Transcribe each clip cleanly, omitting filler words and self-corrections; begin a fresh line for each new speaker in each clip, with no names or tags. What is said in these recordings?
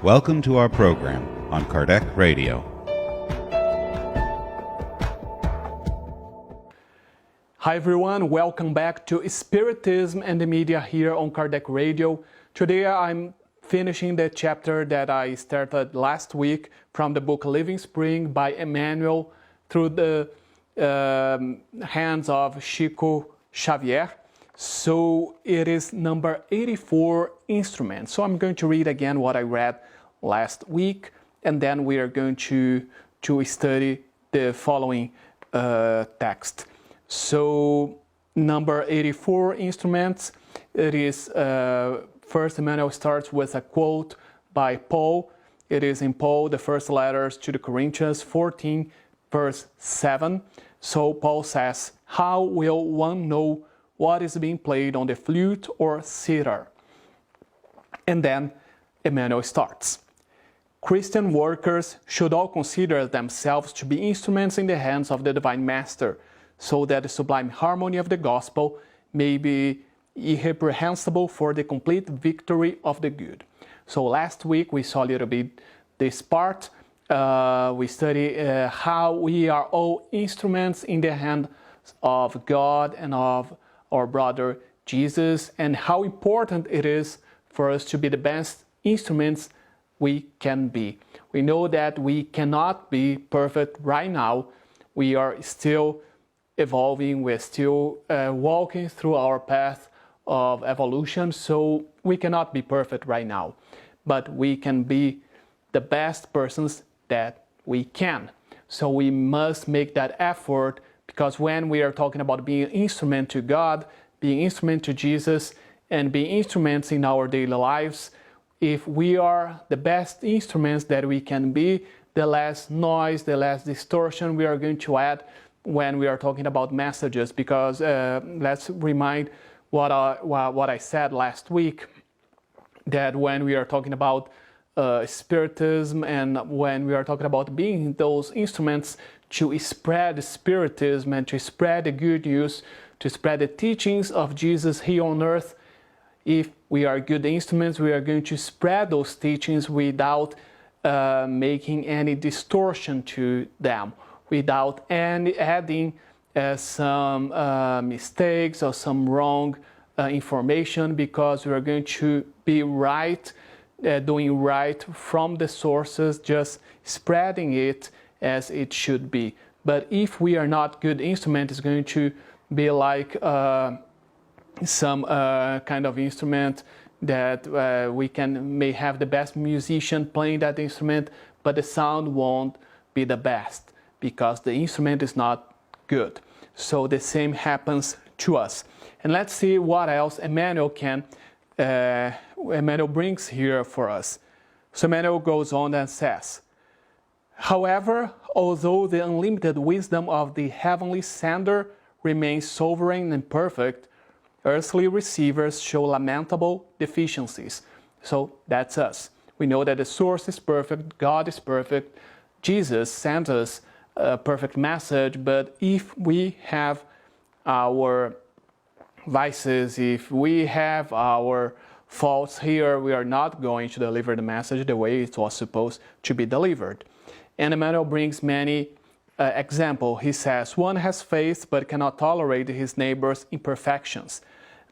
Welcome to our program on Kardec Radio.
Hi everyone, welcome back to Spiritism and the Media here on Kardec Radio. Today I'm finishing the chapter that I started last week from the book Living Spring by Emmanuel through the hands of Chico Xavier. So it is number 84, Instruments. So I'm going to read again what I read last week, and then we are going to study the following text. So number 84, Instruments, it is first Emmanuel starts with a quote by Paul. It is in Paul, the first letters to the Corinthians, 14 verse 7. So Paul says, "How will one know what is being played on the flute or sitar?" And then Emmanuel starts. "Christian workers should all consider themselves to be instruments in the hands of the Divine Master, so that the sublime harmony of the gospel may be irreprehensible for the complete victory of the good." So last week we saw a little bit this part. We studied how we are all instruments in the hands of God and of our brother Jesus, and how important it is for us to be the best instruments we can be. We know that we cannot be perfect right now. We are still evolving, we're still walking through our path of evolution, so we cannot be perfect right now. But we can be the best persons that we can. So we must make that effort, because when we are talking about being an instrument to God, being instrument to Jesus, and being instruments in our daily lives, if we are the best instruments that we can be, the less noise, the less distortion we are going to add when we are talking about messages. Because let's remind what I said last week, that when we are talking about Spiritism, and when we are talking about being those instruments to spread Spiritism and to spread the good news, to spread the teachings of Jesus here on earth, if we are good instruments, we are going to spread those teachings without making any distortion to them, without adding some mistakes or some wrong information, because we are going to be right, doing right from the sources, just spreading it as it should be. But if we are not good instrument, it's going to be like some kind of instrument that we may have the best musician playing that instrument, but the sound won't be the best because the instrument is not good. So the same happens to us. And let's see what else Emmanuel brings here for us. So Emmanuel goes on and says, "However, although the unlimited wisdom of the heavenly sender remains sovereign and perfect, earthly receivers show lamentable deficiencies." So that's us. We know that the source is perfect, God is perfect, Jesus sent us a perfect message, but if we have our vices, if we have our faults here, we are not going to deliver the message the way it was supposed to be delivered. And Emmanuel brings many examples. He says, "One has faith but cannot tolerate his neighbor's imperfections.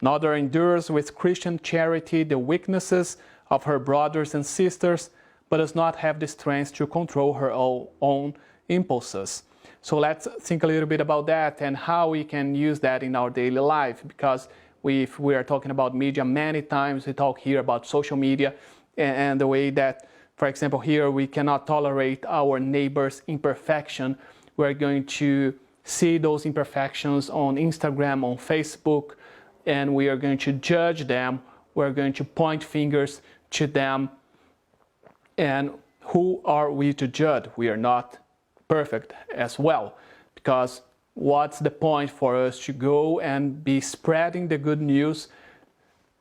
Another endures with Christian charity the weaknesses of her brothers and sisters, but does not have the strength to control her own impulses." So let's think a little bit about that and how we can use that in our daily life, because if we are talking about media, many times we talk here about social media and the way that, for example, here we cannot tolerate our neighbor's imperfection. We're going to see those imperfections on Instagram, on Facebook, and we are going to judge them. We're going to point fingers to them. And who are we to judge? We are not perfect as well, because what's the point for us to go and be spreading the good news,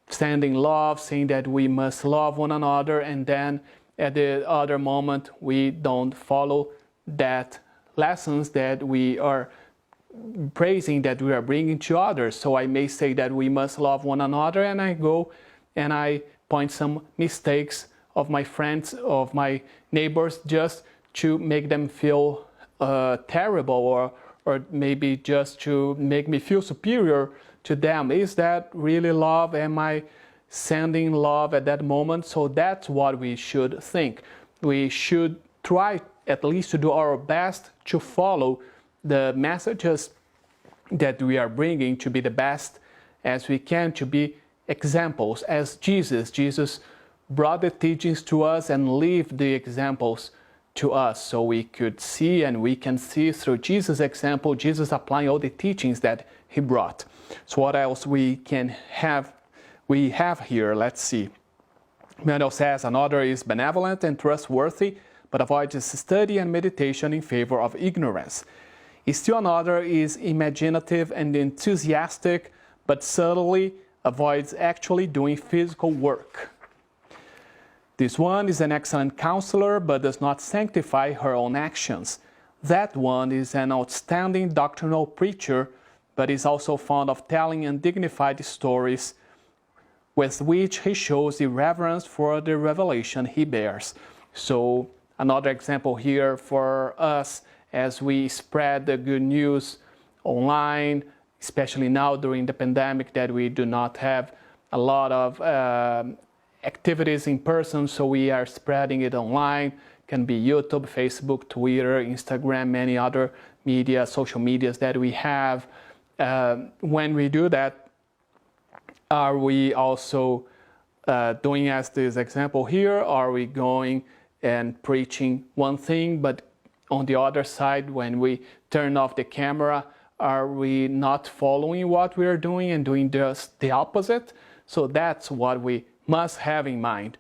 sending love, saying that we must love one another, and then at the other moment we don't follow that lessons that we are praising, that we are bringing to others. So I may say that we must love one another, and I go and I point some mistakes of my friends, of my neighbors, just to make them feel terrible, or maybe just to make me feel superior to them. Is that really love? Am I sending love at that moment? So that's what we should think. We should try at least to do our best to follow the messages that we are bringing, to be the best as we can, to be examples as Jesus. Jesus brought the teachings to us and lived the examples to us, so we could see, and we can see through Jesus' example, Jesus applying all the teachings that he brought. So what else we have here? Let's see. Emmanuel says, another is benevolent and trustworthy, but avoids study and meditation in favor of ignorance. Still another is imaginative and enthusiastic, but subtly avoids actually doing physical work. This one is an excellent counselor, but does not sanctify her own actions. That one is an outstanding doctrinal preacher, but is also fond of telling undignified stories, with which he shows the reverence for the revelation he bears. So another example here for us as we spread the good news online, especially now during the pandemic, that we do not have a lot of activities in person, so we are spreading it online. It can be YouTube, Facebook, Twitter, Instagram, many other media, social medias that we have. When we do that, are we also doing as this example here? Are we going and preaching one thing, but on the other side, when we turn off the camera, are we not following what we are doing and doing just the opposite? So that's what we must have in mind.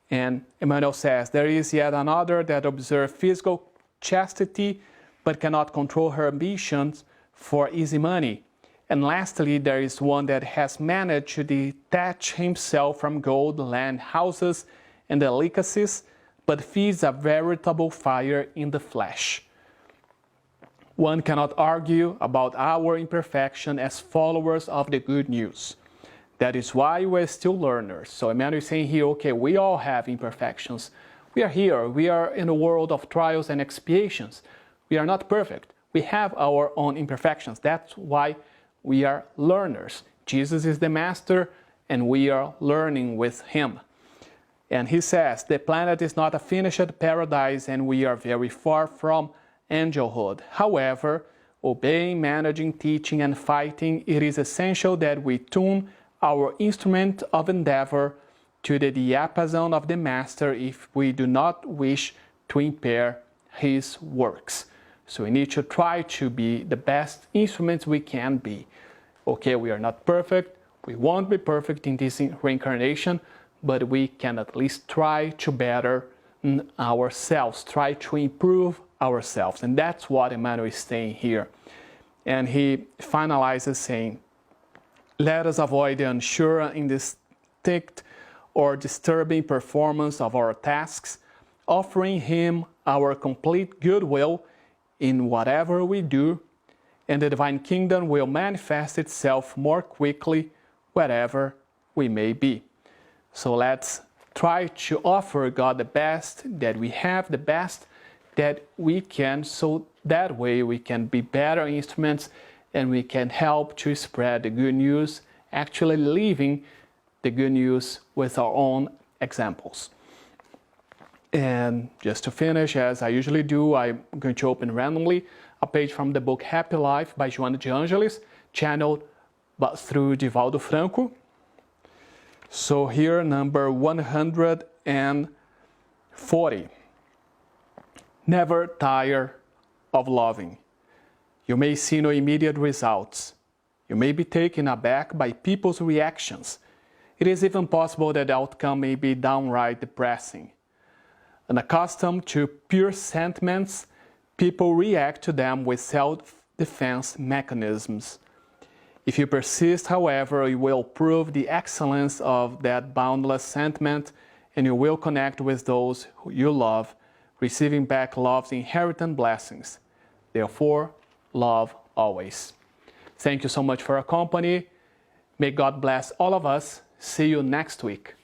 And Emmanuel says, there is yet another that observes physical chastity, but cannot control her ambitions for easy money. And lastly, there is one that has managed to detach himself from gold, land, houses, and delicacies, but feeds a veritable fire in the flesh. One cannot argue about our imperfection as followers of the good news. That is why we're still learners. So Emmanuel is saying here, okay, we all have imperfections. We are here. We are in a world of trials and expiations. We are not perfect. We have our own imperfections. That's why we are learners. Jesus is the master, and we are learning with him. And he says, the planet is not a finished paradise, and we are very far from angelhood. However, obeying, managing, teaching, and fighting, it is essential that we tune our instrument of endeavor to the diapason of the Master if we do not wish to impair his works. So we need to try to be the best instruments we can be. Okay, we are not perfect. We won't be perfect in this reincarnation, but we can at least try to better ourselves, try to improve ourselves. And that's what Emmanuel is saying here. And he finalizes saying, let us avoid the unsure, indistinct, or disturbing performance of our tasks, offering him our complete goodwill in whatever we do, and the divine kingdom will manifest itself more quickly wherever we may be. So let's try to offer God the best that we have, the best that we can, so that way we can be better instruments and we can help to spread the good news, actually living the good news with our own examples. And just to finish, as I usually do, I'm going to open randomly a page from the book Happy Life by Joana de Angelis, channeled through Divaldo Franco. So here, number 140. Never tire of loving. You may see no immediate results. You may be taken aback by people's reactions. It is even possible that the outcome may be downright depressing. Unaccustomed to pure sentiments, people react to them with self-defense mechanisms. If you persist, however, you will prove the excellence of that boundless sentiment, and you will connect with those who you love, receiving back love's inherent blessings. Therefore, love always. Thank you so much for your company. May God bless all of us. See you next week.